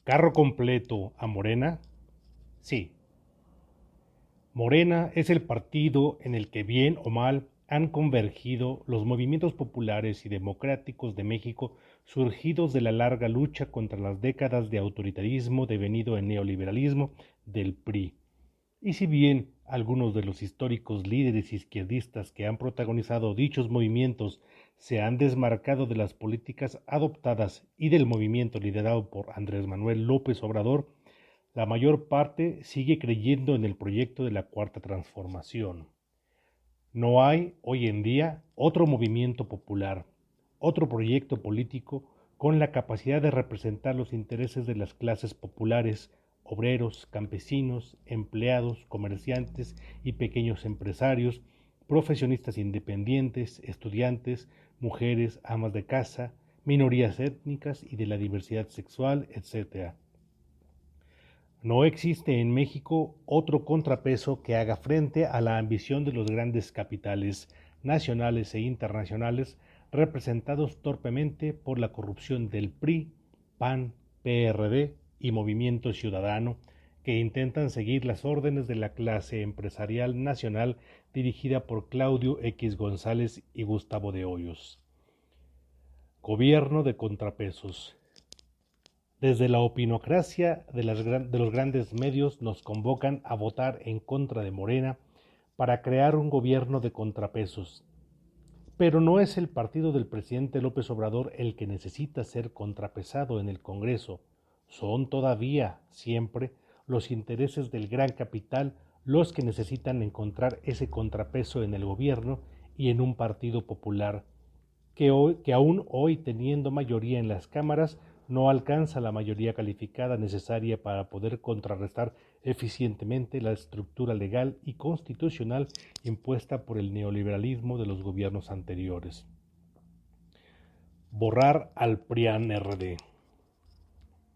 ¿Carro completo a Morena? Sí. Morena es el partido en el que bien o mal han convergido los movimientos populares y democráticos de México surgidos de la larga lucha contra las décadas de autoritarismo devenido en neoliberalismo del PRI. Y si bien algunos de los históricos líderes izquierdistas que han protagonizado dichos movimientos se han desmarcado de las políticas adoptadas y del movimiento liderado por Andrés Manuel López Obrador, la mayor parte sigue creyendo en el proyecto de la Cuarta Transformación. No hay hoy en día otro movimiento popular, otro proyecto político con la capacidad de representar los intereses de las clases populares, obreros, campesinos, empleados, comerciantes y pequeños empresarios, profesionistas independientes, estudiantes, mujeres, amas de casa, minorías étnicas y de la diversidad sexual, etc. No existe en México otro contrapeso que haga frente a la ambición de los grandes capitales nacionales e internacionales representados torpemente por la corrupción del PRI, PAN, PRD y Movimiento Ciudadano, que intentan seguir las órdenes de la clase empresarial nacional dirigida por Claudio X González y Gustavo de Hoyos. Gobierno de contrapesos. Desde la opinocracia de los grandes medios nos convocan a votar en contra de Morena para crear un gobierno de contrapesos. Pero no es el partido del presidente López Obrador el que necesita ser contrapesado en el Congreso. Son todavía, siempre, los intereses del gran capital los que necesitan encontrar ese contrapeso en el gobierno y en un partido popular que aún hoy teniendo mayoría en las cámaras no alcanza la mayoría calificada necesaria para poder contrarrestar eficientemente la estructura legal y constitucional impuesta por el neoliberalismo de los gobiernos anteriores. Borrar al PRIAN-RD.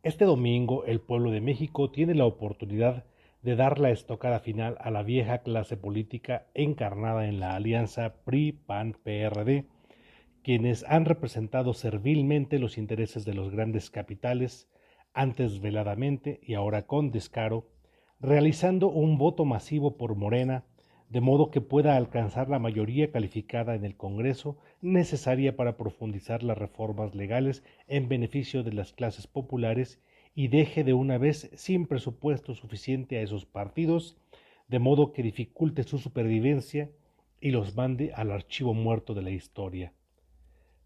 Este domingo el pueblo de México tiene la oportunidad de dar la estocada final a la vieja clase política encarnada en la alianza PRI-PAN-PRD, quienes han representado servilmente los intereses de los grandes capitales, antes veladamente y ahora con descaro, realizando un voto masivo por Morena, de modo que pueda alcanzar la mayoría calificada en el Congreso necesaria para profundizar las reformas legales en beneficio de las clases populares y deje de una vez sin presupuesto suficiente a esos partidos, de modo que dificulte su supervivencia y los mande al archivo muerto de la historia.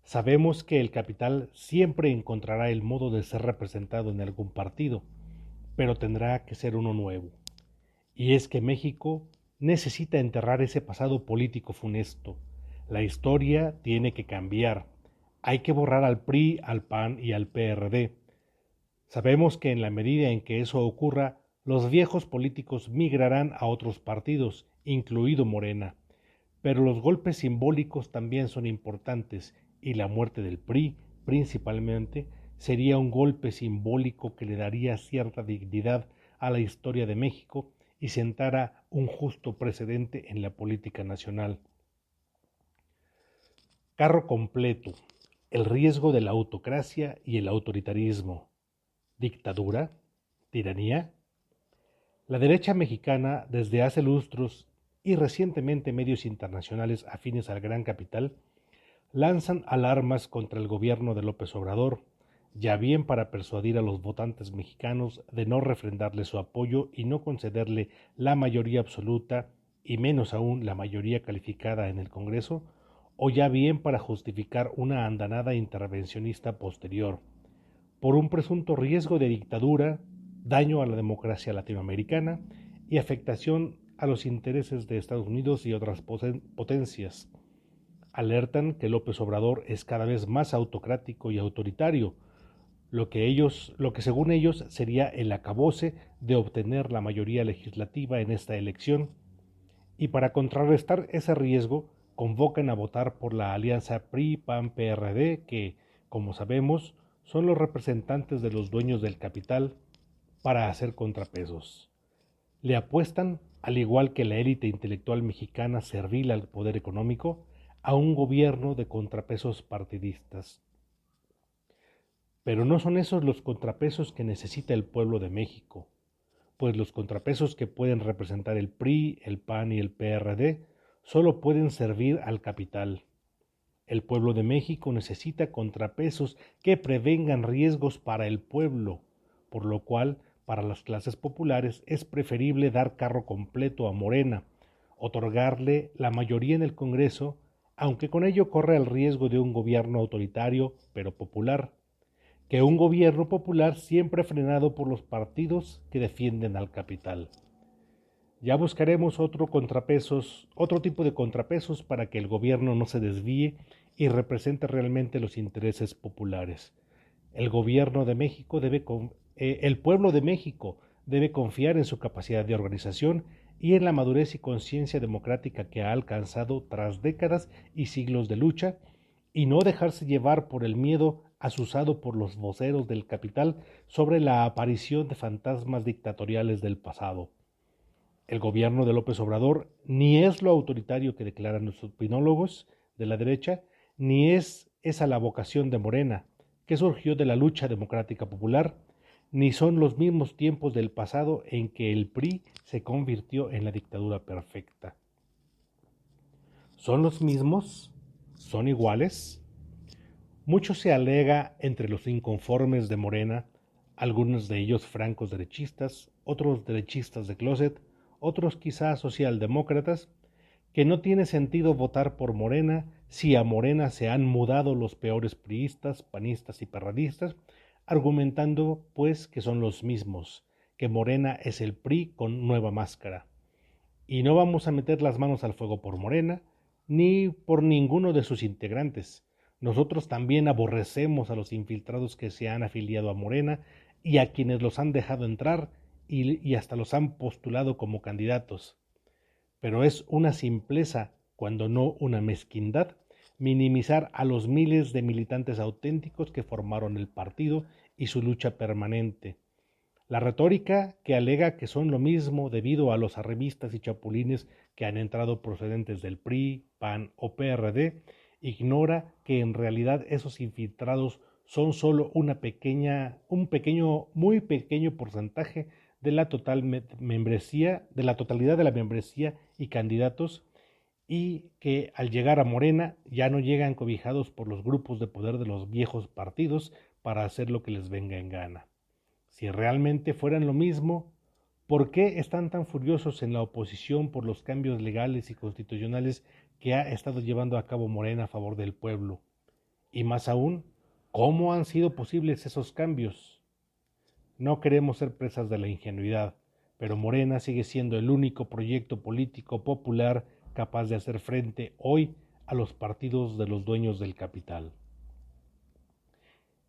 Sabemos que el capital siempre encontrará el modo de ser representado en algún partido, pero tendrá que ser uno nuevo. Y es que México necesita enterrar ese pasado político funesto. La historia tiene que cambiar. Hay que borrar al PRI, al PAN y al PRD. Sabemos que en la medida en que eso ocurra, los viejos políticos migrarán a otros partidos, incluido Morena. Pero los golpes simbólicos también son importantes y la muerte del PRI, principalmente, sería un golpe simbólico que le daría cierta dignidad a la historia de México y sentara un justo precedente en la política nacional. Carro completo. El riesgo de la autocracia y el autoritarismo. Dictadura, tiranía. La derecha mexicana, desde hace lustros y recientemente medios internacionales afines al gran capital, lanzan alarmas contra el gobierno de López Obrador, ya bien para persuadir a los votantes mexicanos de no refrendarle su apoyo y no concederle la mayoría absoluta y menos aún la mayoría calificada en el Congreso, o ya bien para justificar una andanada intervencionista posterior, por un presunto riesgo de dictadura, daño a la democracia latinoamericana y afectación a los intereses de Estados Unidos y otras potencias. Alertan que López Obrador es cada vez más autocrático y autoritario, lo que según ellos sería el acabose de obtener la mayoría legislativa en esta elección, y para contrarrestar ese riesgo convocan a votar por la alianza PRI-PAN-PRD que, como sabemos, son los representantes de los dueños del capital para hacer contrapesos. Le apuestan, al igual que la élite intelectual mexicana servil al poder económico, a un gobierno de contrapesos partidistas. Pero no son esos los contrapesos que necesita el pueblo de México, pues los contrapesos que pueden representar el PRI, el PAN y el PRD solo pueden servir al capital. El pueblo de México necesita contrapesos que prevengan riesgos para el pueblo, por lo cual para las clases populares es preferible dar carro completo a Morena, otorgarle la mayoría en el Congreso, aunque con ello corre el riesgo de un gobierno autoritario pero popular, que un gobierno popular siempre frenado por los partidos que defienden al capital. Ya buscaremos otro tipo de contrapesos para que el gobierno no se desvíe y represente realmente los intereses populares. El pueblo de México debe confiar en su capacidad de organización y en la madurez y conciencia democrática que ha alcanzado tras décadas y siglos de lucha, y no dejarse llevar por el miedo azuzado por los voceros del capital sobre la aparición de fantasmas dictatoriales del pasado. El gobierno de López Obrador ni es lo autoritario que declaran los opinólogos de la derecha, ni es esa la vocación de Morena, que surgió de la lucha democrática popular, ni son los mismos tiempos del pasado en que el PRI se convirtió en la dictadura perfecta. ¿Son los mismos? ¿Son iguales? Mucho se alega entre los inconformes de Morena, algunos de ellos francos derechistas, otros derechistas de closet, otros quizá socialdemócratas, que no tiene sentido votar por Morena si a Morena se han mudado los peores priistas, panistas y perradistas, argumentando pues que son los mismos, que Morena es el PRI con nueva máscara. Y no vamos a meter las manos al fuego por Morena, ni por ninguno de sus integrantes. Nosotros también aborrecemos a los infiltrados que se han afiliado a Morena y a quienes los han dejado entrar y hasta los han postulado como candidatos. Pero es una simpleza, cuando no una mezquindad, minimizar a los miles de militantes auténticos que formaron el partido y su lucha permanente. La retórica que alega que son lo mismo debido a los arribistas y chapulines que han entrado procedentes del PRI, PAN o PRD, ignora que en realidad esos infiltrados son solo muy pequeño porcentaje de la de la totalidad de la membresía y candidatos, y que al llegar a Morena ya no llegan cobijados por los grupos de poder de los viejos partidos para hacer lo que les venga en gana. Si realmente fueran lo mismo, ¿por qué están tan furiosos en la oposición por los cambios legales y constitucionales que ha estado llevando a cabo Morena a favor del pueblo? Y más aún, ¿cómo han sido posibles esos cambios? No queremos ser presas de la ingenuidad, pero Morena sigue siendo el único proyecto político popular capaz de hacer frente hoy a los partidos de los dueños del capital.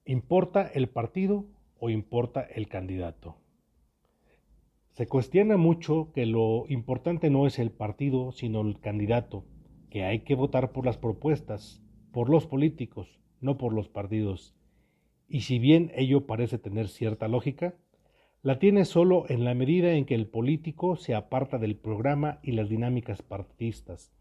¿Importa el partido o importa el candidato? Se cuestiona mucho que lo importante no es el partido, sino el candidato, que hay que votar por las propuestas, por los políticos, no por los partidos. Y si bien ello parece tener cierta lógica, la tiene solo en la medida en que el político se aparta del programa y las dinámicas partidistas.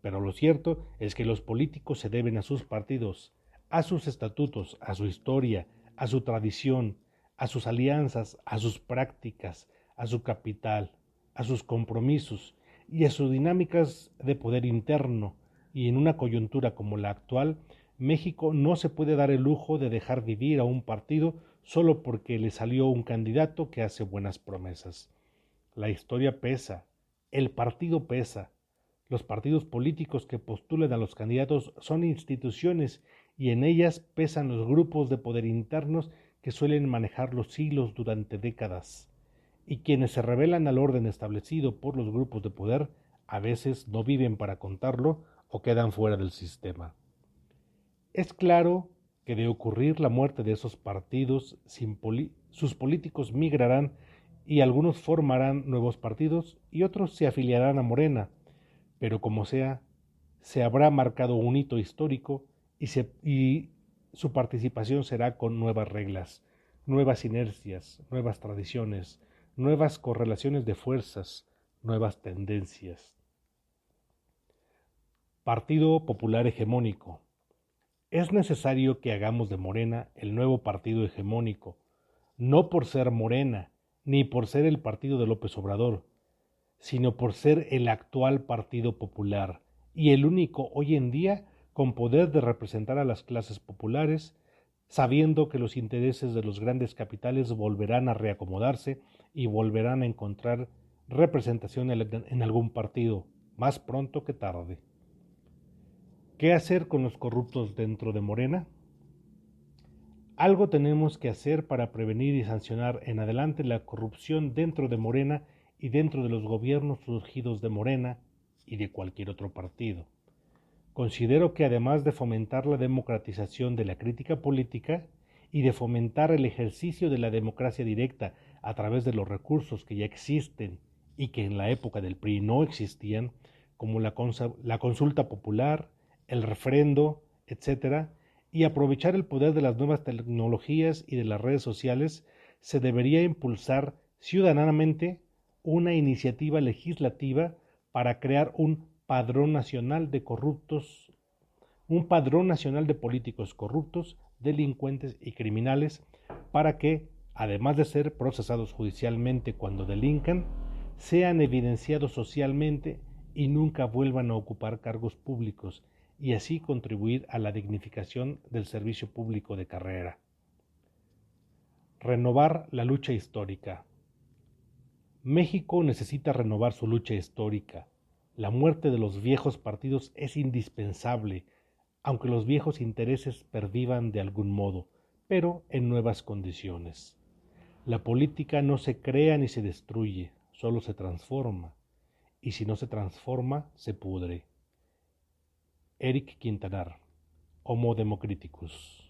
Pero lo cierto es que los políticos se deben a sus partidos, a sus estatutos, a su historia, a su tradición, a sus alianzas, a sus prácticas, a su capital, a sus compromisos y a sus dinámicas de poder interno. Y en una coyuntura como la actual, México no se puede dar el lujo de dejar vivir a un partido solo porque le salió un candidato que hace buenas promesas. La historia pesa, el partido pesa. Los partidos políticos que postulan a los candidatos son instituciones y en ellas pesan los grupos de poder internos que suelen manejar los hilos durante décadas. Y quienes se rebelan al orden establecido por los grupos de poder a veces no viven para contarlo o quedan fuera del sistema. Es claro que de ocurrir la muerte de esos partidos, sus políticos migrarán y algunos formarán nuevos partidos y otros se afiliarán a Morena, pero como sea, se habrá marcado un hito histórico y su participación será con nuevas reglas, nuevas inercias, nuevas tradiciones, nuevas correlaciones de fuerzas, nuevas tendencias. Partido Popular Hegemónico. Es necesario que hagamos de Morena el nuevo partido hegemónico, no por ser Morena, ni por ser el partido de López Obrador, sino por ser el actual Partido Popular y el único hoy en día con poder de representar a las clases populares, sabiendo que los intereses de los grandes capitales volverán a reacomodarse y volverán a encontrar representación en algún partido, más pronto que tarde. ¿Qué hacer con los corruptos dentro de Morena? Algo tenemos que hacer para prevenir y sancionar en adelante la corrupción dentro de Morena y dentro de los gobiernos surgidos de Morena y de cualquier otro partido. Considero que además de fomentar la democratización de la crítica política y de fomentar el ejercicio de la democracia directa a través de los recursos que ya existen y que en la época del PRI no existían, como la consulta popular, el referendo, etcétera, y aprovechar el poder de las nuevas tecnologías y de las redes sociales, se debería impulsar ciudadanamente una iniciativa legislativa para crear un padrón nacional de políticos corruptos, delincuentes y criminales, para que, además de ser procesados judicialmente cuando delincan, sean evidenciados socialmente y nunca vuelvan a ocupar cargos públicos, y así contribuir a la dignificación del servicio público de carrera. Renovar la lucha histórica. México necesita renovar su lucha histórica. La muerte de los viejos partidos es indispensable, aunque los viejos intereses pervivan de algún modo, pero en nuevas condiciones. La política no se crea ni se destruye, solo se transforma, y si no se transforma, se pudre. Eric Quintanar, Homo Democriticus.